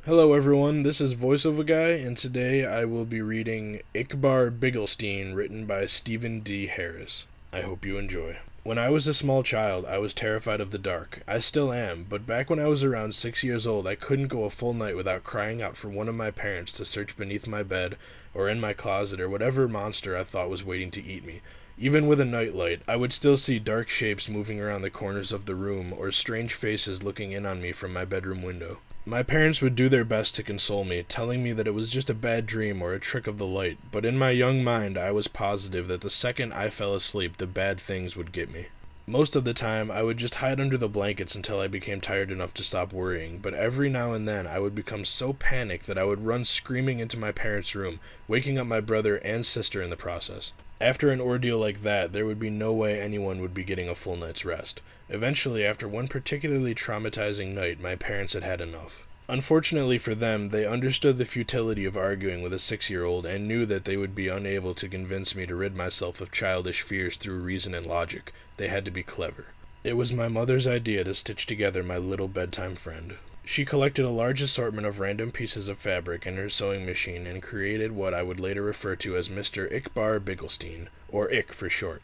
Hello everyone, this is VoiceOvaGuy, and today I will be reading Ickbarr Bigelsteine, written by Stephen D. Harris. I hope you enjoy. When I was a small child, I was terrified of the dark. I still am, but back when I was around 6 years old, I couldn't go a full night without crying out for one of my parents to search beneath my bed, or in my closet, or whatever monster I thought was waiting to eat me. Even with a nightlight, I would still see dark shapes moving around the corners of the room, or strange faces looking in on me from my bedroom window. My parents would do their best to console me, telling me that it was just a bad dream or a trick of the light, but in my young mind I was positive that the second I fell asleep, the bad things would get me. Most of the time, I would just hide under the blankets until I became tired enough to stop worrying, but every now and then I would become so panicked that I would run screaming into my parents' room, waking up my brother and sister in the process. After an ordeal like that, there would be no way anyone would be getting a full night's rest. Eventually, after one particularly traumatizing night, my parents had had enough. Unfortunately for them, they understood the futility of arguing with a 6-year-old and knew that they would be unable to convince me to rid myself of childish fears through reason and logic. They had to be clever. It was my mother's idea to stitch together my little bedtime friend. She collected a large assortment of random pieces of fabric in her sewing machine and created what I would later refer to as Mr. Ickbarr Bigelsteine, or Ick for short.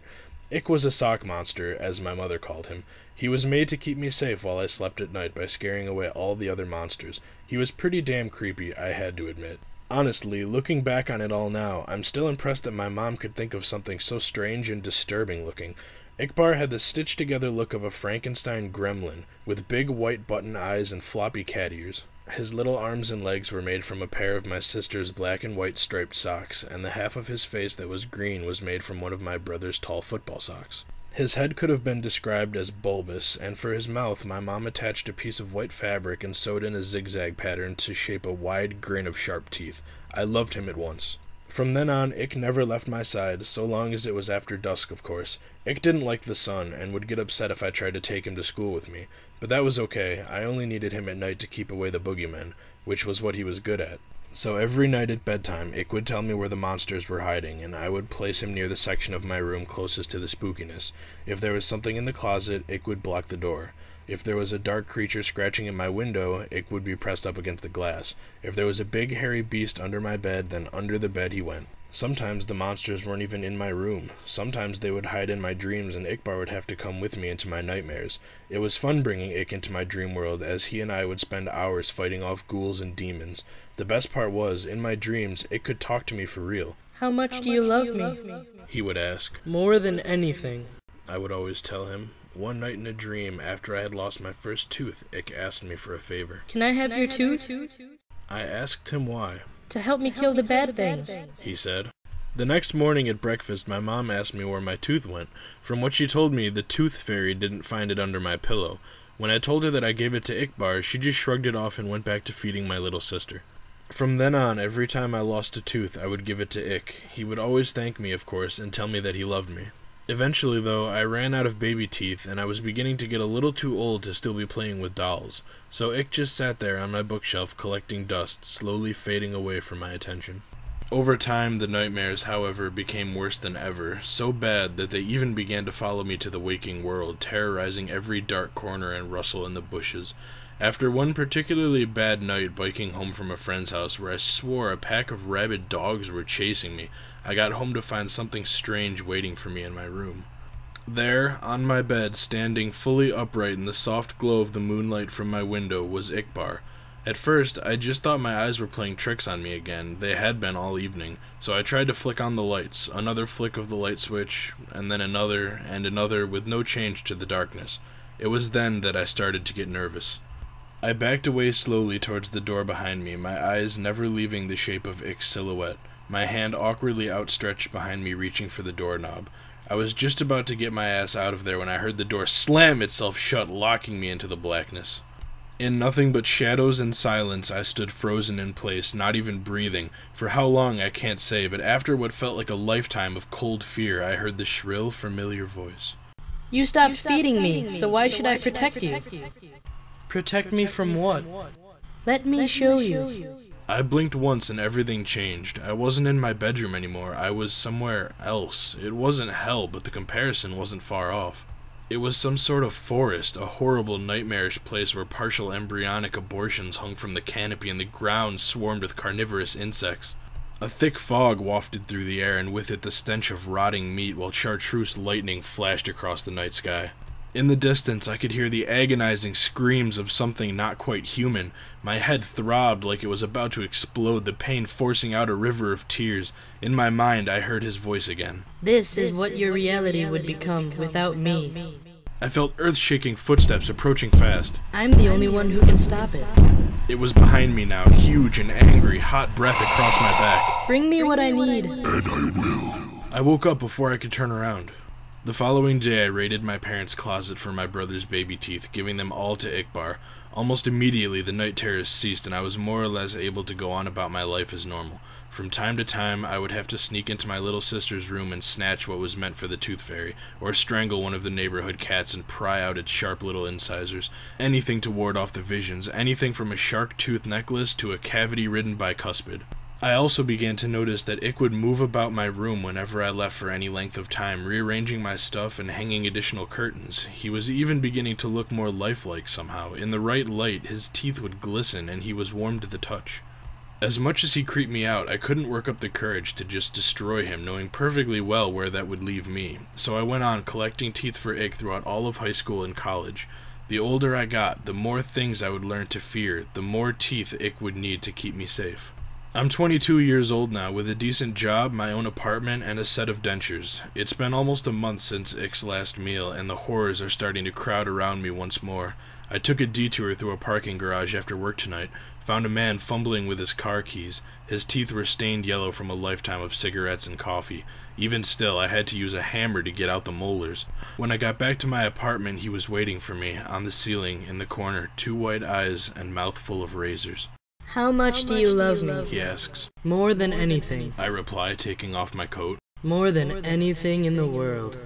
Ick was a sock monster, as my mother called him. He was made to keep me safe while I slept at night by scaring away all the other monsters. He was pretty damn creepy, I had to admit. Honestly, looking back on it all now, I'm still impressed that my mom could think of something so strange and disturbing looking. Ickbarr had the stitched-together look of a Frankenstein gremlin, with big white button eyes and floppy cat ears. His little arms and legs were made from a pair of my sister's black and white striped socks, and the half of his face that was green was made from one of my brother's tall football socks. His head could have been described as bulbous, and for his mouth my mom attached a piece of white fabric and sewed in a zigzag pattern to shape a wide grin of sharp teeth. I loved him at once. From then on, Ick never left my side, so long as it was after dusk, of course. Ick didn't like the sun, and would get upset if I tried to take him to school with me. But that was okay, I only needed him at night to keep away the boogeymen, which was what he was good at. So every night at bedtime, Ick would tell me where the monsters were hiding, and I would place him near the section of my room closest to the spookiness. If there was something in the closet, Ick would block the door. If there was a dark creature scratching at my window, Ick would be pressed up against the glass. If there was a big hairy beast under my bed, then under the bed he went. Sometimes the monsters weren't even in my room. Sometimes they would hide in my dreams and Ickbarr would have to come with me into my nightmares. It was fun bringing Ick into my dream world, as he and I would spend hours fighting off ghouls and demons. The best part was, in my dreams, Ick could talk to me for real. "How much do you love me?" He would ask. "More than anything," I would always tell him. One night in a dream, after I had lost my first tooth, Ick asked me for a favor. "Can I have your tooth?" I asked him why. "To help me kill the bad things," he said. The next morning at breakfast, my mom asked me where my tooth went. From what she told me, the tooth fairy didn't find it under my pillow. When I told her that I gave it to Ickbarr, she just shrugged it off and went back to feeding my little sister. From then on, every time I lost a tooth, I would give it to Ick. He would always thank me, of course, and tell me that he loved me. Eventually, though, I ran out of baby teeth, and I was beginning to get a little too old to still be playing with dolls. So Ick just sat there on my bookshelf collecting dust, slowly fading away from my attention. Over time, the nightmares, however, became worse than ever, so bad that they even began to follow me to the waking world, terrorizing every dark corner and rustle in the bushes. After one particularly bad night biking home from a friend's house where I swore a pack of rabid dogs were chasing me, I got home to find something strange waiting for me in my room. There, on my bed, standing fully upright in the soft glow of the moonlight from my window, was Ickbarr. At first, I just thought my eyes were playing tricks on me again. They had been all evening, so I tried to flick on the lights, another flick of the light switch, and then another, and another, with no change to the darkness. It was then that I started to get nervous. I backed away slowly towards the door behind me, my eyes never leaving the shape of Ick's silhouette, my hand awkwardly outstretched behind me reaching for the doorknob. I was just about to get my ass out of there when I heard the door slam itself shut, locking me into the blackness. In nothing but shadows and silence, I stood frozen in place, not even breathing. For how long, I can't say, but after what felt like a lifetime of cold fear, I heard the shrill, familiar voice. "You stopped feeding me, so why should I protect you?" Protect me from what? "Let me show you." I blinked once and everything changed. I wasn't in my bedroom anymore. I was somewhere else. It wasn't hell, but the comparison wasn't far off. It was some sort of forest, a horrible, nightmarish place where partial embryonic abortions hung from the canopy and the ground swarmed with carnivorous insects. A thick fog wafted through the air, and with it the stench of rotting meat, while chartreuse lightning flashed across the night sky. In the distance, I could hear the agonizing screams of something not quite human. My head throbbed like it was about to explode, the pain forcing out a river of tears. In my mind, I heard his voice again. This is what your reality would become without me. I felt earth-shaking footsteps approaching fast. I'm the only one who can stop it. It was behind me now, huge and angry, hot breath across my back. Bring me what I need. And I will. I woke up before I could turn around. The following day, I raided my parents' closet for my brother's baby teeth, giving them all to Ickbarr. Almost immediately, the night terrors ceased, and I was more or less able to go on about my life as normal. From time to time, I would have to sneak into my little sister's room and snatch what was meant for the tooth fairy, or strangle one of the neighborhood cats and pry out its sharp little incisors. Anything to ward off the visions, anything from a shark tooth necklace to a cavity-ridden bicuspid. I also began to notice that Ick would move about my room whenever I left for any length of time, rearranging my stuff and hanging additional curtains. He was even beginning to look more lifelike somehow. In the right light, his teeth would glisten, and he was warm to the touch. As much as he creeped me out, I couldn't work up the courage to just destroy him, knowing perfectly well where that would leave me. So I went on collecting teeth for Ick throughout all of high school and college. The older I got, the more things I would learn to fear, the more teeth Ick would need to keep me safe. I'm 22 years old now, with a decent job, my own apartment, and a set of dentures. It's been almost a month since Ick's last meal, and the horrors are starting to crowd around me once more. I took a detour through a parking garage after work tonight, found a man fumbling with his car keys. His teeth were stained yellow from a lifetime of cigarettes and coffee. Even still, I had to use a hammer to get out the molars. When I got back to my apartment, he was waiting for me, on the ceiling, in the corner, 2 white eyes and mouth full of razors. How much do you love me? He asks. More than anything. I reply, taking off my coat. More than anything in the world.